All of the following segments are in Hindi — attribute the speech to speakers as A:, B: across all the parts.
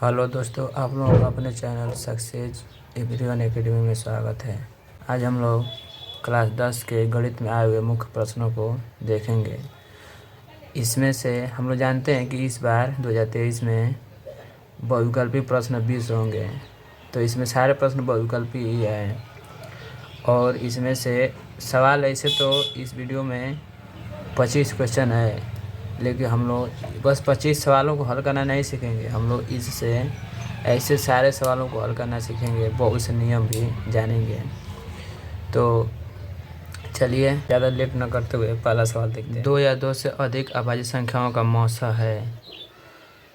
A: हेलो दोस्तों, आप लोगों का अपने चैनल सक्सेस एवरीवन एकेडमी में स्वागत है। आज हम लोग क्लास 10 के गणित में आए हुए मुख्य प्रश्नों को देखेंगे। इसमें से हम लोग जानते हैं कि इस बार 2023 में बहुविकल्पी प्रश्न 20 होंगे, तो इसमें सारे प्रश्न बहुविकल्पी ही हैं। और इसमें से सवाल ऐसे तो इस वीडियो में 25 क्वेश्चन है, लेकिन हम लोग बस 25 सवालों को हल करना नहीं सीखेंगे। हम लोग इससे ऐसे सारे सवालों को हल करना सीखेंगे, बहुत से नियम भी जानेंगे। तो चलिए ज़्यादा लेट न करते हुए पहला सवाल देखते हैं। 2 या 2 से अधिक अभाज्य संख्याओं का मौसा है।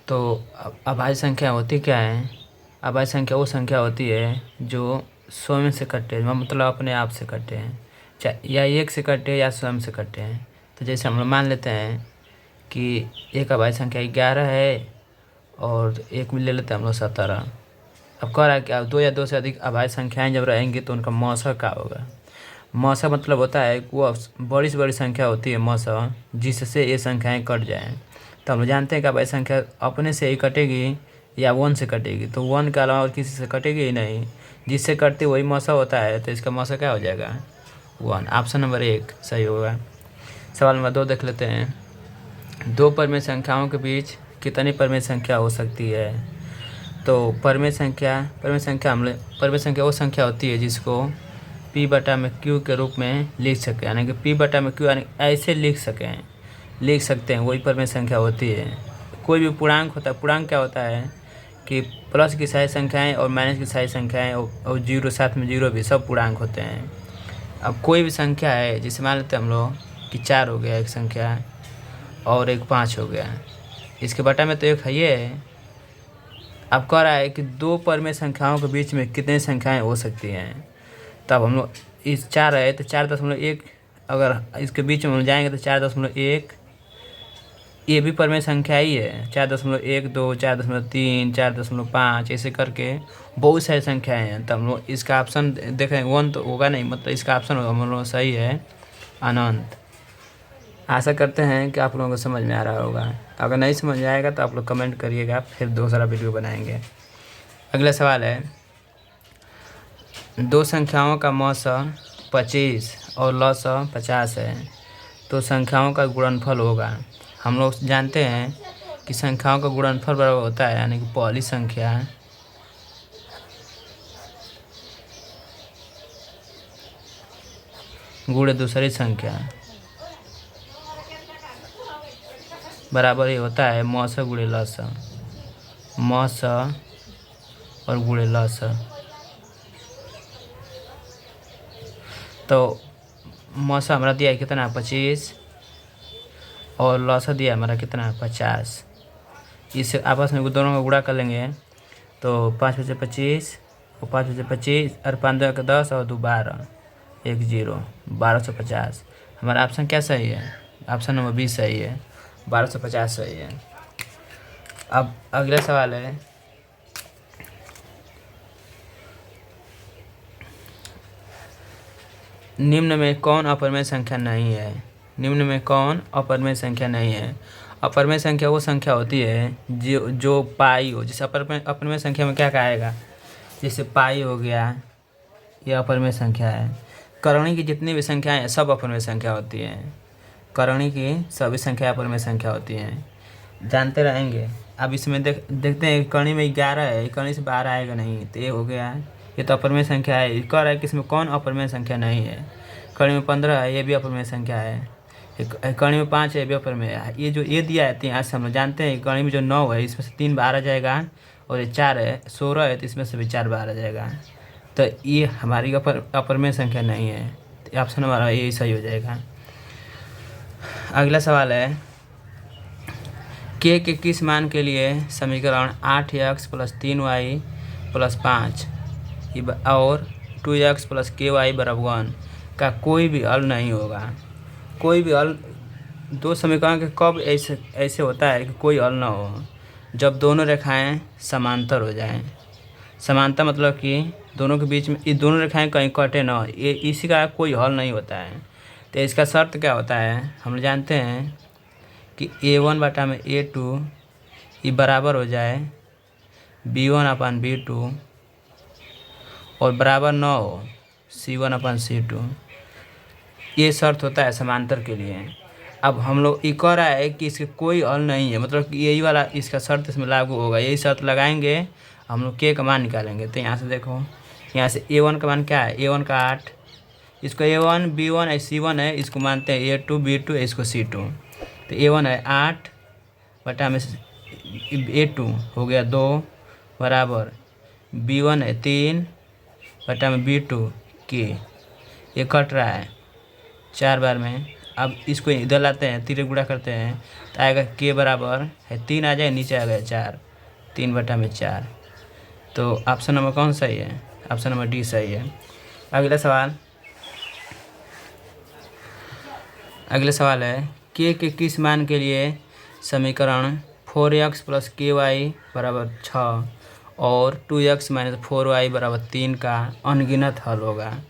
A: तो अभाज्य संख्या होती क्या है? अभाज्य संख्या वो संख्या होती है जो स्वयं से कटे, मतलब अपने आप से कटे हैं, चाहे या 1 से कटे या स्वयं से कटे हैं। तो जैसे हम लोग मान लेते हैं कि एक अभाज्य संख्या 11 है और एक में ले लेते हैं हम लोग 17। अब कह रहा है कि अब 2 या 2 से अधिक अभाज्य संख्याएं जब रहेंगी तो उनका मौसा क्या होगा। मौसा मतलब होता है कि वो बड़ी से बड़ी संख्या होती है मौसा, जिससे ये संख्याएं कट जाएं। तो हम लोग जानते हैं कि अभाज्य संख्या अपने से ही कटेगी या 1 से कटेगी, तो 1 के अलावा और किसी से कटेगी ही नहीं। जिससे कटती वही मौसा होता है, तो इसका मौसा क्या हो जाएगा? 1। ऑप्शन नंबर 1 सही होगा। सवाल नंबर 2 देख लेते हैं। 2 परमेय संख्याओं के बीच कितनी परमेय संख्या हो सकती है? तो परमेय संख्या वो संख्या होती है जिसको P/Q के रूप में लिख सकें, यानी कि P/Q यानी ऐसे लिख सकते हैं, वही परमेय संख्या होती है। कोई भी पूर्णांक होता है, पूर्णांक क्या होता है कि प्लस की सारी संख्याएं और माइनस की सारी संख्याएं और जीरो, साथ में जीरो भी, सब पूर्णांक होते हैं। अब कोई भी संख्या है, जैसे मान लेते हैं हम लोग कि 4 हो गया एक संख्या और एक 5 हो गया, इसके बटा में तो एक है ये। अब कह रहा है कि 2 परमेय संख्याओं के बीच में कितनी संख्याएं हो सकती हैं। तब हम लोग इस 4 है तो 4.1, अगर इसके बीच में हम जाएंगे तो 4.1 ये भी परमेय संख्या ही है। 4.1, 2, 4.3, 4.5 ऐसे करके बहुत सारी संख्याएं हैं। तब हम लोग इसका ऑप्शन देखें 1 तो होगा नहीं, मतलब इसका ऑप्शन हम लोग सही है अनंत। आशा करते हैं कि आप लोगों को समझ में आ रहा होगा। अगर नहीं समझ में आएगा तो आप लोग कमेंट करिएगा, फिर दूसरा वीडियो बनाएंगे। अगला सवाल है, 2 संख्याओं का मौसा 25 और लौसा 50 है, तो संख्याओं का गुणनफल होगा। हम लोग जानते हैं कि संख्याओं का गुणनफल बराबर होता है, यानी कि पहली संख्या गुणे दूसरी संख्या बराबर ही होता है मौसा गुणे लौसा, मौसा और गुणे लौसा। तो मौसा हमारा दिया है कितना, 25, और लौसा दिया हमारा कितना, 50। इसे आपस में दोनों का गुणा कर लेंगे तो 5 बचे 25 और 5 बचे 25 और 5 2 10 और 2 12, 1 0, 1250। हमारा ऑप्शन क्या सही है? ऑप्शन नंबर 20 सही है, 1250 सही है। अब अगला सवाल है, निम्न में कौन अपरमेय संख्या नहीं है? निम्न में कौन अपरमेय संख्या नहीं है? अपरमेय संख्या वो संख्या होती है जो पाई हो। जैसे अपरमेय संख्या में क्या आएगा, जैसे पाई हो गया, ये अपरमेय संख्या है। करणी की जितनी भी संख्याएं हैं सब अपरमेय संख्या होती हैं। करणी की सभी संख्या अपरमेय संख्या होती हैं, जानते रहेंगे। अब इसमें देखते हैं, करणी में 11 है, करणी से 12 आएगा नहीं, तो ये हो गया, ये तो अपरमेय संख्या है। कह रहा है कि इसमें कौन अपरमेय संख्या नहीं है? करणी में 15 है, ये भी अपरमेय संख्या है। करणी में 5 है, ये भी अपरमेय है। ये जो ये दिया है 3, आज से हम लोग जानते हैं करणी में जो 9 है इसमें से 3 बाहर आ जाएगा, और ये 4 है 16 है, तो इसमें से भी 4 बाहर आ जाएगा। तो ये हमारी अपरमेय संख्या नहीं है, तो ऑप्शन हमारा यही सही हो जाएगा। अगला सवाल है, के किस मान के लिए समीकरण 8x + 3y + 5 और 2x + ky = 1 का कोई भी हल नहीं होगा? कोई भी हल, 2 समीकरण के कब ऐसे होता है कि कोई हल ना हो? जब दोनों रेखाएं समांतर हो जाएं। समानता मतलब कि दोनों के बीच में ये दोनों रेखाएं कहीं कटे ना, ये इसी का कोई हल नहीं होता है। तो इसका शर्त क्या होता है? हम जानते हैं कि A1/A2 ये बराबर हो जाए B1/B2 और बराबर न हो C1/C2, ये शर्त होता है समांतर के लिए। अब हम लोग ये कह रहा है कि इसके कोई हल नहीं है, मतलब कि यही वाला इसका शर्त इसमें लागू होगा, यही शर्त लगाएंगे हम लोग के का मान निकालेंगे। तो यहाँ से देखो, यहाँ से A1 का मान क्या है, A1 का 8, इसको A1 B1 C1 है, इसको मानते हैं A2 B2 इसको C2। तो A1 है 8 बटा में A2 हो गया 2 बराबर B1 है 3 बटा में B2 के, ये कट रहा है 4 बार में। अब इसको इधर लाते हैं, तीर गुणा करते हैं तो आएगा के बराबर है 3 आ जाए, नीचे आ गया 4, 3 बटा में 4। तो ऑप्शन नंबर कौन सही है, ऑप्शन नंबर डी सही है। अगला सवाल है के किस मान के लिए समीकरण 4x + ky बराबर 6 और 2x - 4y बराबर 3 का अनगिनत हल होगा।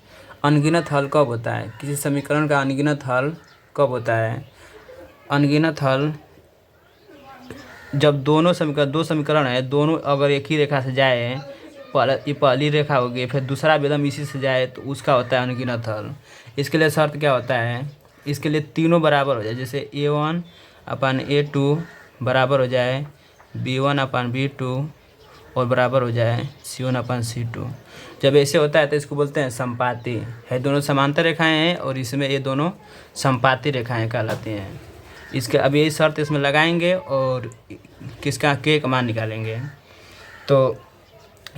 A: अनगिनत हल कब होता है, किसी समीकरण का अनगिनत हल कब होता है? अनगिनत हल जब दो समीकरण है, दोनों अगर एक ही रेखा से जाए, ये पहली रेखा होगी फिर दूसरा विलंब इसी से जाए, तो उसका होता है अनगिनत हल। इसके लिए शर्त क्या होता है, इसके लिए तीनों बराबर हो जाए, जैसे A1/A2 बराबर हो जाए B1/B2 और बराबर हो जाए C1/C2। जब ऐसे होता है तो इसको बोलते हैं संपाती है, दोनों समांतर रेखाएं हैं और इसमें ये दोनों संपाती रेखाएं कहलाती हैं। इसके अब यही शर्त इसमें लगाएंगे और किसका के का मान निकालेंगे। तो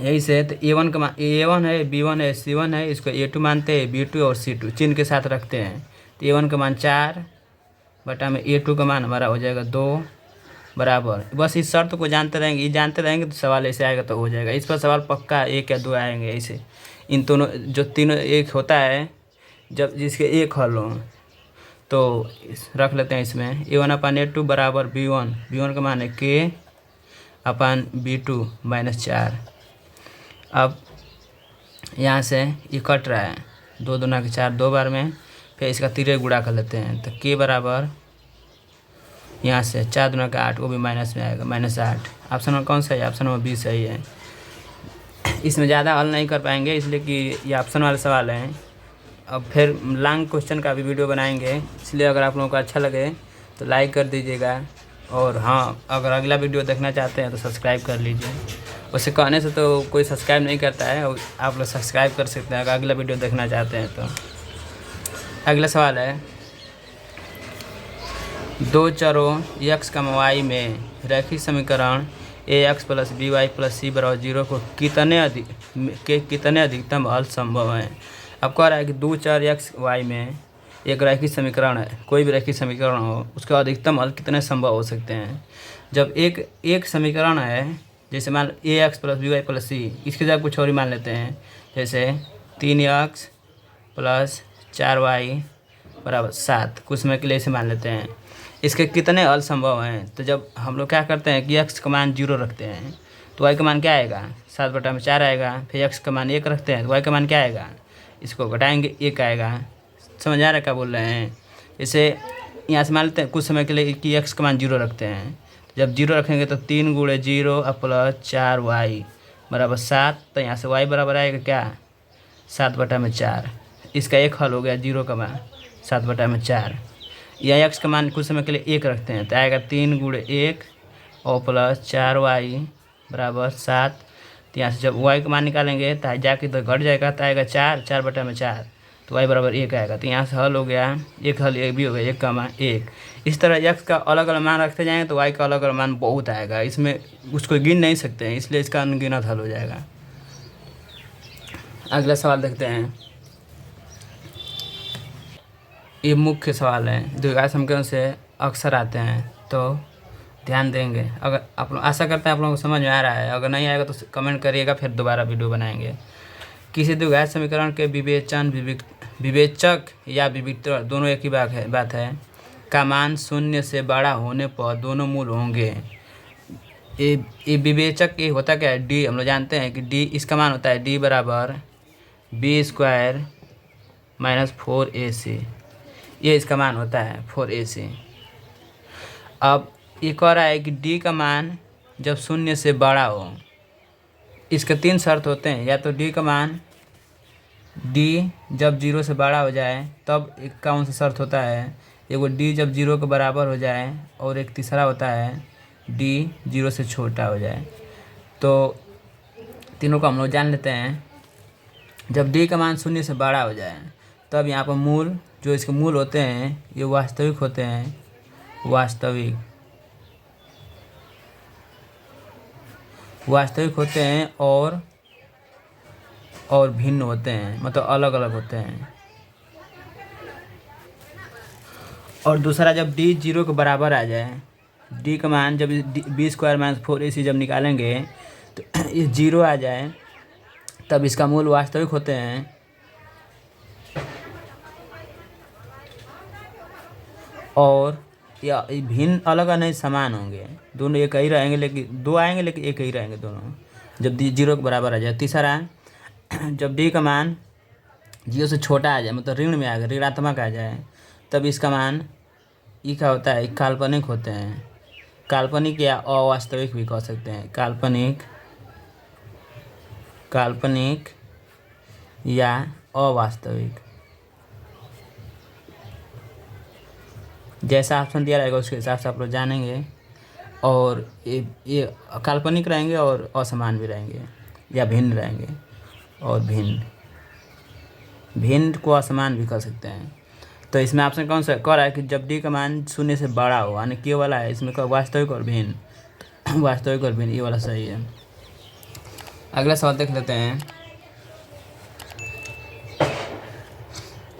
A: यही से तो A1 का मान A1 है B1 है C1 है, इसको A2 मानते हैं, B2 और C2 चिन्ह के साथ रखते हैं। तो A1 का मान 4 बटा में A2 का मान हमारा हो जाएगा 2 बराबर, बस इस शर्त को जानते रहेंगे, ये जानते रहेंगे तो सवाल ऐसे आएगा तो हो जाएगा। इस पर सवाल पक्का 1 या 2 आएंगे ऐसे। इन दोनों जो तीनों एक होता है, जब जिसके एक हल हो तो रख लेते हैं इसमें। A1/A2 बराबर B1 का मान है K/B2 - 4। अब यहाँ से ये कट रहा है, 2 दूना के 4 2 बार में, फिर इसका तिरे गुणा कर लेते हैं। तो K बराबर यहाँ से 4 दूना का 8, वो भी माइनस में आएगा -8। ऑप्शन नंबर कौन सा है, ऑप्शन नंबर बी सही है। इसमें ज़्यादा हल नहीं कर पाएंगे इसलिए कि ये ऑप्शन वाले सवाल हैं। अब फिर लॉन्ग क्वेश्चन का भी वीडियो बनाएंगे, इसलिए अगर आप लोगों को अच्छा लगे तो लाइक कर दीजिएगा। और हाँ, अगर अगला वीडियो देखना चाहते हैं तो सब्सक्राइब कर लीजिए। उसे कहने से तो कोई सब्सक्राइब नहीं करता है, और आप लोग सब्सक्राइब कर सकते हैं अगर अगला वीडियो देखना चाहते हैं तो। अगला सवाल है, दो चरों x, y में रैखिक समीकरण ax + by + c = 0 को कितने अधिकतम हल संभव हैं। अब कह रहा है कि दो चर x, y में एक रैखिक समीकरण है, कोई भी रैखिक समीकरण हो, उसका अधिकतम हल कितने संभव हो सकते हैं। जब एक समीकरण है, जैसे मान ax + by + c, इसके जगह कुछ और ही मान लेते हैं, जैसे 3x + 4y बराबर 7, कुछ समय के लिए इसे मान लेते हैं। इसके कितने हल संभव हैं। तो जब हम लोग क्या करते हैं कि x का मान 0 रखते हैं तो y का मान क्या आएगा, 7 बटा में 4 आएगा। फिर x का मान 1 रखते हैं तो y का मान क्या आएगा, इसको घटाएंगे 1 आएगा। समझ आ रहा है क्या बोल रहे हैं। जैसे यहाँ से मान लेते हैं कुछ समय के लिए कि x का मान 0 रखते हैं। जब 0 रखेंगे तो 3 × 0 + 4y बराबर 7। तो यहाँ से y बराबर आएगा क्या, 7 बटा में 4। इसका एक हल हो गया 0 का मान 7 बटा में 4। या x का मान कुछ समय के लिए 1 रखते हैं तो आएगा 3 × 1 और +4y बराबर 7। तो यहाँ से जब y का मान निकालेंगे तो जाके तो घट जाएगा, तो आएगा 4 बटा में 4, तो y बराबर 1 आएगा। तो यहाँ से हल हो गया, एक हल ये भी हो गया, 1 का मान 1। इस तरह x का अलग अलग मान रखते जाएंगे तो y का अलग अलग मान बहुत आएगा, इसमें उसको गिन नहीं सकते हैं, इसलिए इसका अनगिनत हल हो जाएगा। अगला सवाल देखते हैं। ये मुख्य सवाल है, द्विघात समीकरण से अक्सर आते हैं, तो ध्यान देंगे। अगर आप लोग, आशा करते हैं आप लोगों को समझ में आ रहा है, अगर नहीं आएगा तो कमेंट करिएगा, फिर दोबारा वीडियो बनाएंगे। किसी द्विघात समीकरण के विवेचक या विविक्तर दोनों एक ही बात है का मान 0 से बड़ा होने पर दोनों मूल होंगे। ये विवेचक ये होता क्या है, d, हम लोग जानते हैं कि d, इसका मान होता है d बराबर b² - 4ac, ये इसका मान होता है 4ac। अब ये कह रहा है कि d का मान जब 0 से बड़ा हो, इसके 3 शर्त होते हैं, या तो डी का मान डी जब 0 से बड़ा हो जाए तब एक कौन सा शर्त होता है, एगो डी जब 0 के बराबर हो जाए और एक तीसरा होता है डी 0 से छोटा हो जाए। तो तीनों को हम लोग जान लेते हैं। जब डी का मान 0 से बड़ा हो जाए तब यहाँ पर मूल, जो इसके मूल होते हैं ये वास्तविक होते हैं, वास्तविक होते हैं और भिन्न होते हैं, मतलब अलग अलग होते हैं। और दूसरा, जब डी 0 के बराबर आ जाए, डी का मान जब b² - 4ac जब निकालेंगे तो ये 0 आ जाए तब इसका मूल वास्तविक होते हैं और या भिन्न अलग नहीं समान होंगे, दोनों एक ही रहेंगे, लेकिन 2 आएंगे लेकिन एक ही रहेंगे दोनों, जब डी 0 के बराबर आ जाए। तीसरा, जब डी का मान 0 से छोटा आ जाए, मतलब ऋण में आ गया, ऋणात्मक आ जाए, तब इसका मान ई क्या होता है, काल्पनिक होते हैं। काल्पनिक या अवास्तविक भी कह सकते हैं, काल्पनिक या अवास्तविक। जैसा ऑप्शन दिया रहेगा उसके हिसाब से आप लोग जानेंगे। और ये काल्पनिक रहेंगे और असमान भी रहेंगे या भिन्न रहेंगे, और भिन्न को असमान भी कर सकते हैं। तो इसमें ऑप्शन कौन सा कह रहा है कि जब डी का मान 0 से बड़ा हो, यानी क्या वाला है इसमें, वास्तविक और भिन्न, वास्तविक और भिन्न, ये वाला सही है। अगला सवाल देख लेते हैं।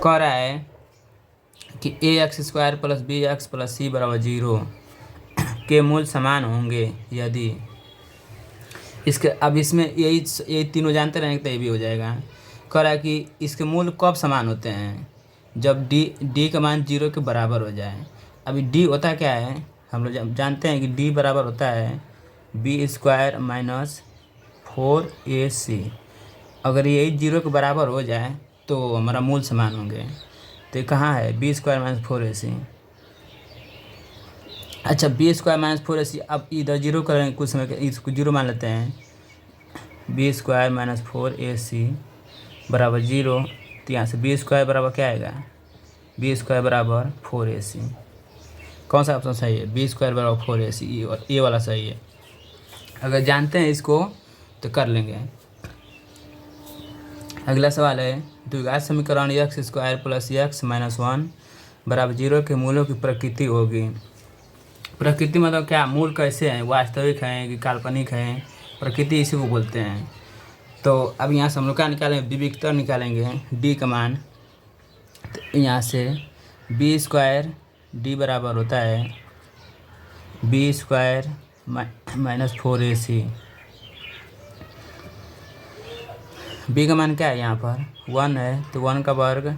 A: कह रहा है कि ax² + bx + c = 0 के मूल समान होंगे यदि इसके, अब इसमें यही तीनों जानते रहेंगे तो ये भी हो जाएगा। कह रहा है कि इसके मूल कब समान होते हैं, जब डी का मान 0 के बराबर हो जाए। अभी डी होता क्या है, हम लोग जानते हैं कि डी बराबर होता है b² - 4ac। अगर यही 0 के बराबर हो जाए तो हमारा मूल समान होंगे। तो ये कहाँ है, b² - 4ac। अच्छा, b² - 4ac, अब इधर 0 करेंगे कुछ समय के, इसको 0 मान लेते हैं, b² - 4ac = 0। तो यहाँ से b² बराबर क्या आएगा, b² = 4ac। कौन सा ऑप्शन सही है, b² = 4ac, ये वाला सही है। अगर जानते हैं इसको तो कर लेंगे। अगला सवाल है, द्विघात समीकरण x² + x - 1 = 0 के मूलों की प्रकृति होगी। प्रकृति मतलब क्या, मूल कैसे हैं, वास्तविक हैं कि काल्पनिक हैं, प्रकृति इसी को बोलते हैं। तो अब यहाँ से हम लोग क्या निकालेंगे, विविक्तर निकालेंगे डी का मान। तो यहाँ से b² डी बराबर होता है b² - 4ac। b का मान क्या है, यहाँ पर 1 है, तो 1 का वर्ग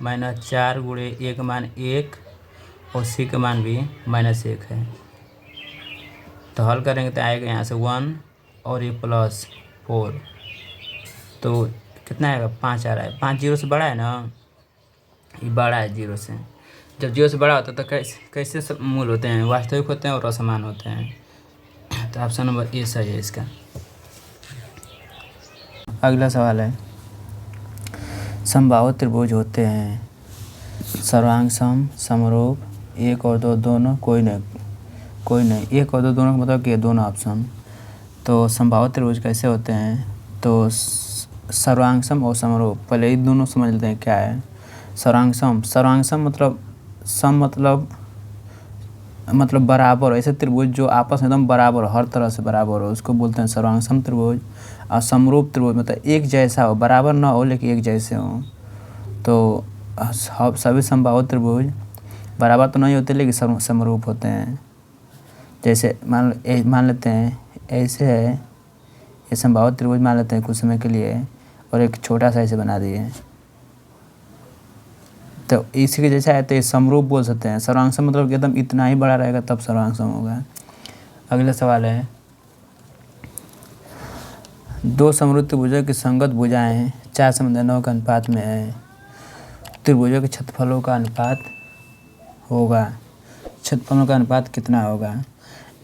A: -4 × a का मान 1 और c का मान भी -1 है। तो हल करेंगे तो आएगा यहाँ से 1 और ये +4, तो कितना आएगा, 5 आ रहा है। 5 0 से बड़ा है ना, ये बड़ा है 0 से। जब 0 से बड़ा होता है तो कैसे सब मूल होते हैं, वास्तविक होते हैं और असमान होते हैं। तो ऑप्शन नंबर ए सही है इसका। अगला सवाल है, समबाहु त्रिभुज होते हैं, सर्वांग सम, समरूप, 1 और 2 दोनों, कोई नहीं। 1 और 2 दोनों का मतलब कि दोनों ऑप्शन। तो समबाहु त्रिभुज कैसे होते हैं, तो सर्वांग सम और समरूप, पहले ये दोनों समझ लेते हैं क्या है। सर्वांग सम मतलब बराबर, ऐसे त्रिभुज जो आपस में एकदम बराबर, हर तरह से बराबर हो, उसको बोलते हैं सर्वांग सम त्रिभुज। और समरूप त्रिभुज मतलब एक जैसा हो, बराबर ना हो लेकिन एक जैसे हो। तो सभी समबाहु त्रिभुज बराबर तो नहीं होते लेकिन समरूप होते हैं। जैसे मान लेते हैं ऐसे है, ये समबाहु त्रिभुज मान लेते हैं कुछ समय के लिए, और एक छोटा सा ऐसे बना दिए, तो इसी के जैसा है तो ये समरूप बोल सकते हैं। सर्वांग सम मतलब एकदम इतना ही बड़ा रहेगा तब सर्वांग सम होगा। अगला सवाल है, 2 समरूप त्रिभुजों की संगत भुजाएं 4:9 के अनुपात में है, त्रिभुजों के क्षेत्रफलों का अनुपात होगा, कितना होगा,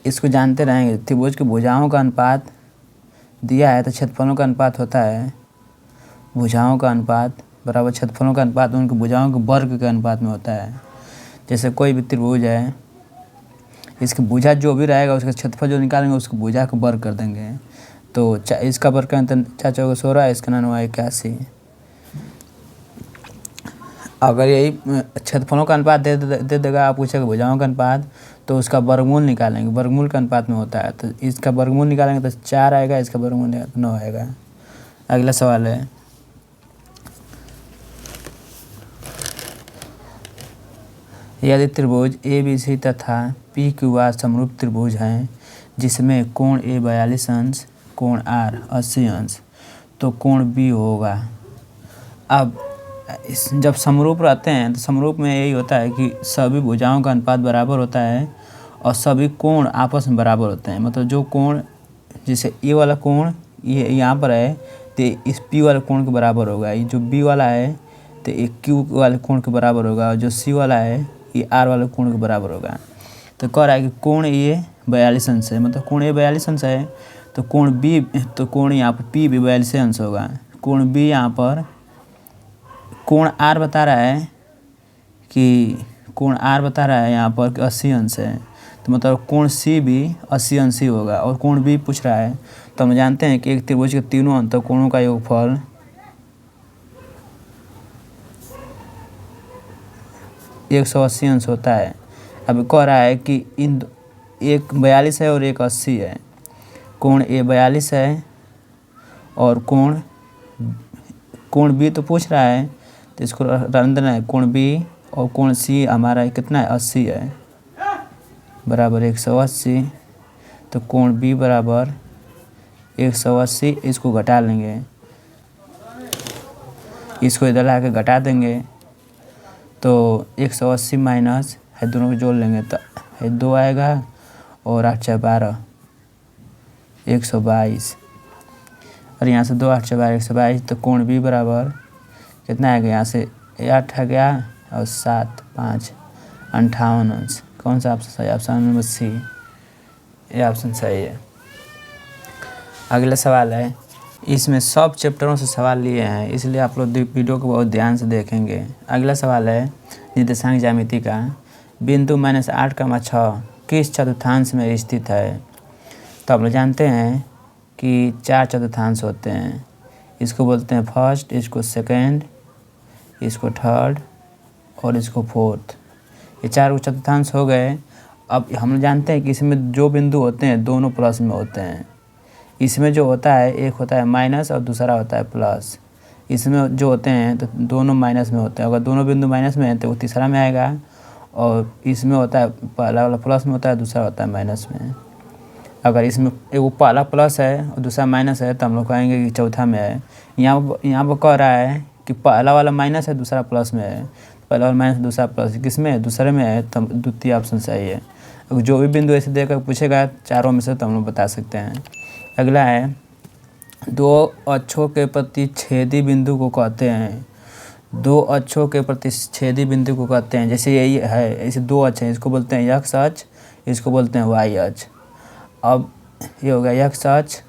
A: इसको जानते रहेंगे। त्रिभुज की भुजाओं का अनुपात दिया है तो क्षेत्रफलों का अनुपात होता है भुजाओं का अनुपात बराबर क्षेत्रफलों का अनुपात उनकी भुजाओं के वर्ग के अनुपात में होता है। जैसे कोई भी त्रिभुज है, इसकी भुजा जो भी रहेगा उसका क्षेत्रफल जो निकालेंगे उसको भुजा का वर्ग कर देंगे। तो इसका वर्ग करें तो 4 चौके 16, इसका 9 81। अगर यही क्षेत्रफलों का अनुपात दे देगा, आप पूछेगा भुजाओं का अनुपात, तो उसका वर्गमूल निकालेंगे, वर्गमूल का अनुपात में होता है। तो इसका वर्गमूल निकालेंगे तो 4 आएगा, इसका वर्गमूल 9 आएगा। अगला सवाल है, यदि त्रिभुज ABC तथा PQR समरूप त्रिभुज हैं जिसमें कोण A 42 अंश, कोण R 80 अंश, तो कोण B होगा। अब जब समरूप रहते हैं तो समरूप में यही होता है कि सभी भुजाओं का अनुपात बराबर होता है और सभी कोण आपस में बराबर होते हैं। मतलब जो कोण, जैसे ए वाला कोण ये यहाँ पर है तो इस P वाले कोण के बराबर होगा, ये जो B वाला है तो एक Q वाले कोण के बराबर होगा, और जो C वाला है ये R वाले कोण के बराबर होगा। तो कह रहा है कि कोण A 42 अंश है, मतलब कोण A 42 अंश है तो कोण यहाँ पर P भी 42 अंश होगा। कोण B यहाँ पर कोण R बता रहा है कि यहाँ पर 80 अंश है, तो मतलब कोण C भी 80 अंश ही होगा। और कोण B पूछ रहा है, तो हम जानते हैं कि एक त्रिभुज के तीनों अंतःकोणों का योगफल 180 अंश होता है। अब कह रहा है कि एक 42 है और एक 80 है। कोण A 42 है और कोण B तो पूछ रहा है, तो इसको रन देना है। कोण B और कोण C हमारा कितना है, 80 है, बराबर 180। तो कोण B बराबर 180, इसको घटा लेंगे, इसको इधर ला के घटा देंगे। तो 180 माइनस है, दोनों को जोड़ लेंगे तो 2 आएगा, और 8 × 12 122, और यहाँ से 2 8 × 12 122। तो कोण B बराबर कितना आएगा, यहाँ से 8 आ गया और 7 5 58 अंश। कौन सा ऑप्शन सही? ऑप्शन नंबर C, ये ऑप्शन सही है। अगला सवाल है, इसमें सब चैप्टरों से सवाल लिए हैं, इसलिए आप लोग वीडियो को बहुत ध्यान से देखेंगे। अगला सवाल है निर्देशांक ज्यामिति का, बिंदु -8, किस चतुर्थांश में स्थित है? तो आप लोग जानते हैं कि 4 चतुर्थांश होते हैं, इसको बोलते हैं फर्स्ट, इसको सेकंड, इसको थर्ड और इसको फोर्थ। ये 4 चतुर्थांश हो गए। अब हम जानते हैं कि इसमें जो बिंदु होते हैं दोनों प्लस में होते हैं। इसमें जो होता है, एक होता है माइनस और दूसरा होता है प्लस। इसमें जो होते हैं तो दोनों माइनस में होते हैं। अगर दोनों बिंदु माइनस में हैं तो वो तीसरा में आएगा, और इसमें होता है पहला वाला प्लस में होता है, दूसरा होता है माइनस में। अगर इसमें वो पहला प्लस है और दूसरा माइनस है तो हम लोग कहेंगे कि चौथा में है। यहाँ पर कह रहा है कि पहला वाला माइनस है, दूसरा प्लस में है, पहला वाला माइनस दूसरा प्लस, किस में? दूसरे में है, तब द्वितीय ऑप्शन सही है। अगर जो भी बिंदु ऐसे देकर पूछेगा चारों में से तो हम लोग बता सकते हैं। अगला है, 2 अक्षों के प्रतिच्छेदी बिंदु को कहते हैं। 2 अक्षों के प्रतिच्छेदी बिंदु को कहते हैं, जैसे यही है, ऐसे 2 अक्ष हैं, इसको बोलते हैं x अक्ष, इसको बोलते हैं y अक्ष। अब ये हो गया x अक्ष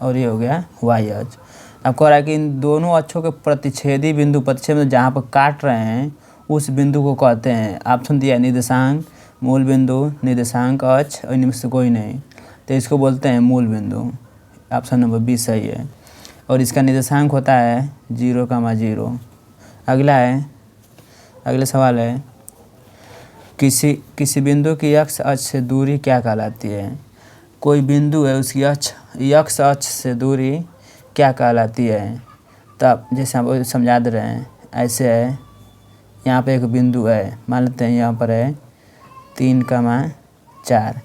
A: और ये हो गया y अक्ष। अब कह रहा है कि इन दोनों अक्षों के प्रतिच्छेदी बिंदु, प्रतिच्छेद में जहाँ पर काट रहे हैं उस बिंदु को कहते हैं। ऑप्शन दिया निर्देशांक, मूल बिंदु, निर्देशांक अक्ष, और इनमें से कोई नहीं, तो इसको बोलते हैं मूल बिंदु। ऑप्शन नंबर B सही है, और इसका निर्देशांक होता है 0,0। अगला सवाल है, किसी बिंदु की x अक्ष से दूरी क्या कहलाती है? कोई बिंदु है, उसकी x अक्ष से दूरी क्या कहलाती है? तब जैसे हम समझा दे रहे हैं, ऐसे है, यहाँ पे एक बिंदु है, मान लेते हैं यहाँ पर है 3,4।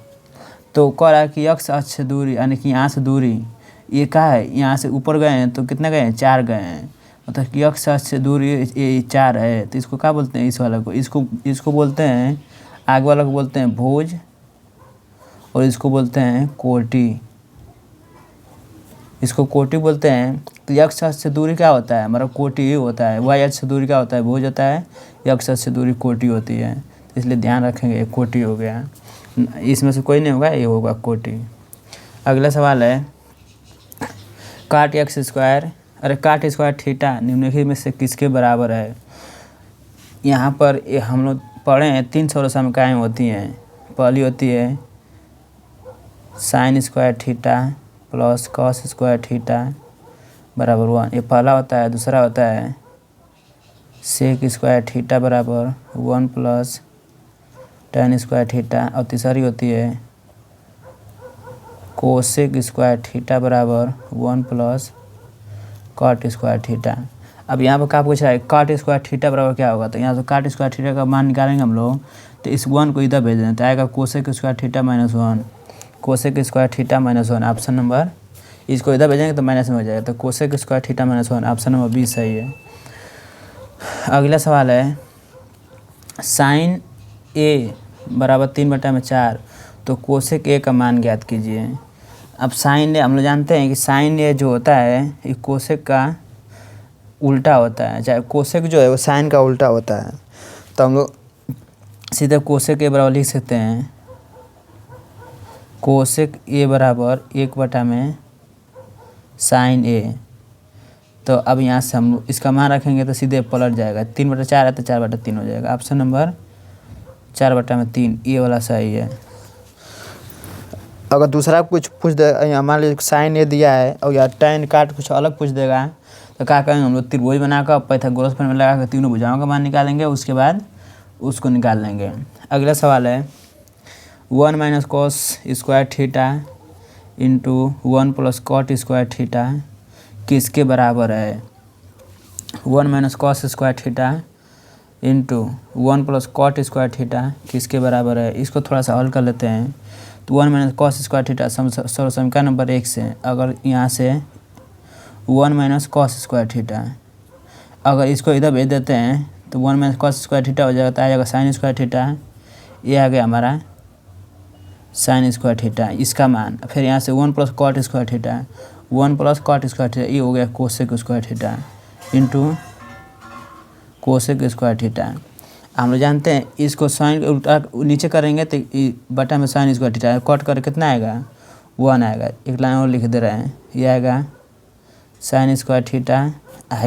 A: तो कह रहा है कि x अक्ष से दूरी, यानी कि यहाँ से दूरी ये क्या है, यहाँ से ऊपर गए हैं तो कितने गए हैं, 4 गए हैं, मतलब कि x अक्ष से दूरी ये 4 है। तो इसको क्या बोलते हैं, इस वाला को, इसको बोलते हैं, आगे वाला को बोलते हैं भुज, और इसको बोलते हैं कोटि। इसको कोटि बोलते हैं। तो x अक्ष से दूरी क्या होता है, हमारा कोटि ही होता है। y अक्ष से दूरी क्या होता है, भुज होता है। x अक्ष से दूरी कोटि होती है, तो इसलिए ध्यान रखेंगे, कोटि हो गया। इसमें से कोई नहीं होगा, ये होगा कोटि। अगला सवाल है, काट एक्स स्क्वायर, अरे काट स्क्वायर थीटा निम्नलिखित में से किसके बराबर है। यहाँ पर हम लोग पढ़े हैं 3 सरल समीकरण होती हैं। पहली होती है sine square theta plus cos square theta बराबर 1, ये पहला होता है। दूसरा होता है सेक स्क्वायर थीटा बराबर 1 प्लस tan स्क्वायर थीटा, और तीसरी होती है कोसेक स्क्वायर थीटा बराबर 1 प्लस कॉट स्क्वायर थीटा। अब यहाँ पर क्या पूछ रहा है, कॉट स्क्वायर थीटा बराबर क्या होगा। तो यहाँ से कॉट स्क्वायर थीटा का मान निकालेंगे हम लोग, तो इस 1 को इधर भेज दें तो आएगा cosec square theta -1, cosec square theta -1 option number, इसको इधर भेजेंगे तो माइनस में हो जाएगा, तो cosec square theta -1 option number B सही है। अगला सवाल है साइन ए बराबर 3/4, तो कोसेक ए का मान ज्ञात कीजिए। अब साइन ए हम लोग जानते हैं कि साइन ए जो होता है ये कोसेक का उल्टा होता है, चाहे कोसेक जो है वो साइन का उल्टा होता है। तो हम लोग सीधे कोसेक ए बराबर लिख सकते हैं कोसेक ए बराबर 1/में साइन ए। तो अब यहाँ से हम इसका मान रखेंगे तो सीधे पलट जाएगा, 3/4 है तो 4/3 हो जाएगा। ऑप्शन नंबर 4/3 ये वाला सही है। अगर दूसरा कुछ पूछ दे, मान लीजिए साइन ए दिया है और या tan काट कुछ अलग पूछ देगा, तो क्या करेंगे हम लोग त्रिभुज बनाकर पाइथागोरस प्रमेय लगा कर तीनों भुजाओं का मान निकालेंगे, उसके बाद उसको निकाल लेंगे। अगला सवाल है 1 minus cos square theta into 1 plus cot square theta किसके बराबर है। 1 minus cos square theta into 1 plus cot square theta किसके बराबर है। इसको थोड़ा सा हल कर लेते हैं। तो 1 माइनस कॉस स्क्वायर थीटा सरल समीकरण नंबर 1 से, अगर यहाँ से 1 माइनस कॉस स्क्वायर थीटा, अगर इसको इधर भेज देते हैं तो 1 माइनस कॉस स्क्वायर थीटा हो जाएगा, तो आ जाएगा साइन स्क्वायर थीटा, ये आ गया हमारा साइन स्क्वायर थीटा इसका मान। फिर यहाँ से 1 plus cot square theta, 1 plus cot square theta, ये हो गया cosec square theta into cosec square theta. हम लोग जानते हैं इसको साइन उल्टा नीचे करेंगे तो बटा में साइन स्क्वायर थीटा, कट कर कितना आएगा 1 आएगा। एक लाइन और लिख दे रहे हैं, ये आएगा साइन स्क्वायर थीटा,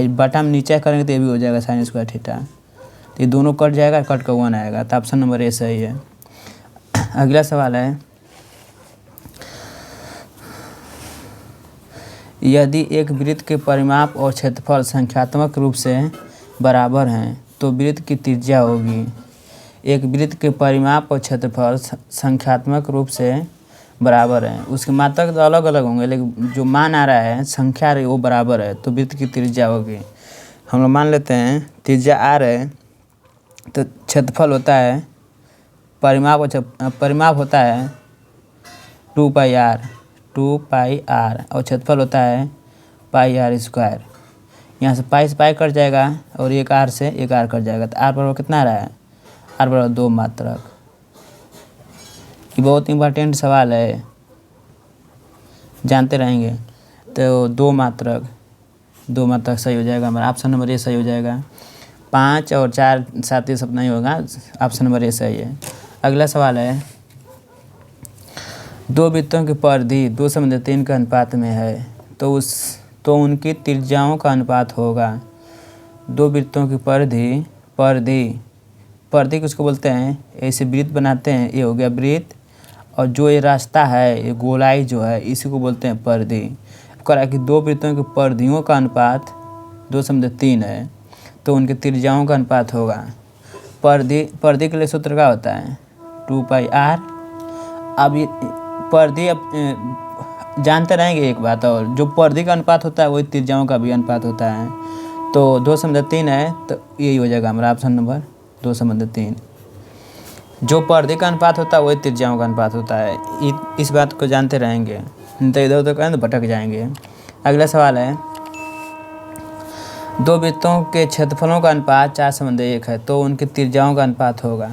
A: बटा में नीचे करेंगे तो ये भी हो जाएगा साइन स्क्वायर थीटा, तो ये दोनों कट जाएगा, कट का 1 आएगा, तो ऑप्शन नंबर ए सही है। अगला सवाल है यदि एक वृत्त के परिमाप और क्षेत्रफल संख्यात्मक रूप से बराबर हैं तो वृत्त की त्रिज्या होगी। एक वृत्त के परिमाप और क्षेत्रफल संख्यात्मक रूप से बराबर हैं, उसके मात्रक तो अलग अलग होंगे लेकिन जो मान आ रहा है संख्या वो बराबर है, तो वृत्त की त्रिज्या होगी। हम लोग मान लेते हैं त्रिज्या आर है, तो क्षेत्रफल होता है परिमाप होता है 2πr और क्षेत्रफल होता है πr²। यहाँ से पाई से पाई कट जाएगा और एक आर से एक आर कट जाएगा, तो आर बराबर कितना आ रहा है, आर बराबर 2 मात्रक। ये बहुत इम्पोर्टेंट सवाल है, जानते रहेंगे। तो 2 मात्रक सही हो जाएगा हमारा, ऑप्शन नंबर ए सही हो जाएगा। 5 और 4 साथ ये सब नहीं होगा, ऑप्शन नंबर ए सही है। अगला सवाल है 2 वृत्तों की परिधि 2:3 के अनुपात में है, तो उनकी त्रिज्याओं का अनुपात होगा। 2 वृत्तों की परिधि किसको बोलते हैं, ऐसे वृत्त बनाते हैं, ये हो गया वृत्त, और जो ये रास्ता है ये गोलाई जो है इसी को बोलते हैं परिधि। करा कि 2 वृत्तों की परिधियों का अनुपात 2:3 है, तो उनके त्रिज्याओं का अनुपात होगा। परिधि के लिए सूत्र क्या होता है 2πr। अब ये परिधि जानते रहेंगे एक बात, और जो परिधि का अनुपात होता है वही त्रिज्याओं का भी अनुपात होता है। तो 2:3 है, तो यही हो जाएगा हमारा ऑप्शन नंबर 2:3। जो परिधि का अनुपात होता है वही त्रिज्याओं का अनुपात होता है, इस बात को जानते रहेंगे, नहीं तो इधर उधर करें तो भटक जाएंगे। अगला सवाल है 2 वृत्तों के क्षेत्रफलों का अनुपात 4:1 है, तो उनकी त्रिज्याओं का अनुपात होगा।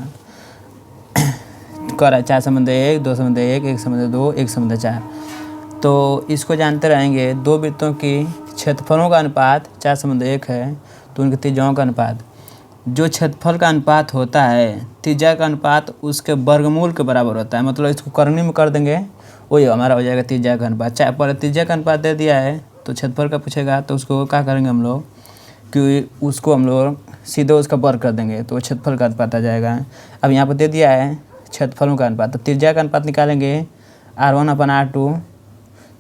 A: करा 4:1, 2:1, 1:2, 1:4। तो इसको जानते रहेंगे 2 वृत्तों की क्षेत्रफलों का अनुपात 4:1 है, तो उनकी त्रिज्याओं का अनुपात। जो क्षेत्रफल का अनुपात होता है त्रिज्या का अनुपात उसके वर्गमूल के बराबर होता है, मतलब इसको करनी में कर देंगे वही हमारा हो जाएगा त्रिज्या का अनुपात। चाहे पर त्रिज्या का अनुपात दे दिया है तो क्षेत्रफल का पूछेगा तो उसको क्या करेंगे हम लोग कि उसको हम लोग सीधे उसका वर्ग कर देंगे तो क्षेत्रफल का अनुपात आ जाएगा। अब यहाँ पर दे दिया है क्षेत्रफलों का अनुपात, तो त्रिज्या का अनुपात निकालेंगे R1/R2,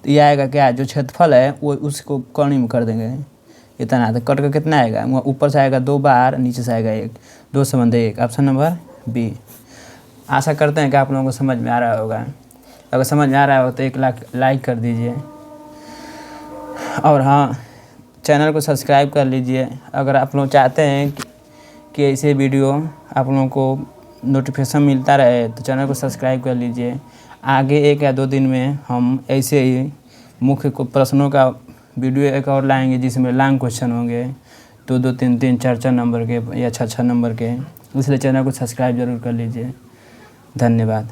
A: तो ये आएगा क्या, जो क्षेत्रफल है वो उसको कौणी में कर देंगे, इतना। तो कट का कितना आएगा, ऊपर से आएगा 2 बार, नीचे से आएगा 1, 2 संबंध 1, ऑप्शन नंबर बी। आशा करते हैं कि आप लोगों को समझ में आ रहा होगा। अगर समझ में आ रहा हो तो 1 लाइक कर दीजिए, और हाँ, चैनल को सब्सक्राइब कर लीजिए। अगर आप लोग चाहते हैं कि ऐसे वीडियो आप लोगों को नोटिफिकेशन मिलता रहे तो चैनल को सब्सक्राइब कर लीजिए। आगे 1 या 2 दिन में हम ऐसे ही मुख्य प्रश्नों का वीडियो एक और लाएंगे जिसमें लॉन्ग क्वेश्चन होंगे, 2-2, 3-3, 4-4 नंबर के या 6-6 नंबर के। इसलिए चैनल को सब्सक्राइब ज़रूर कर लीजिए। धन्यवाद।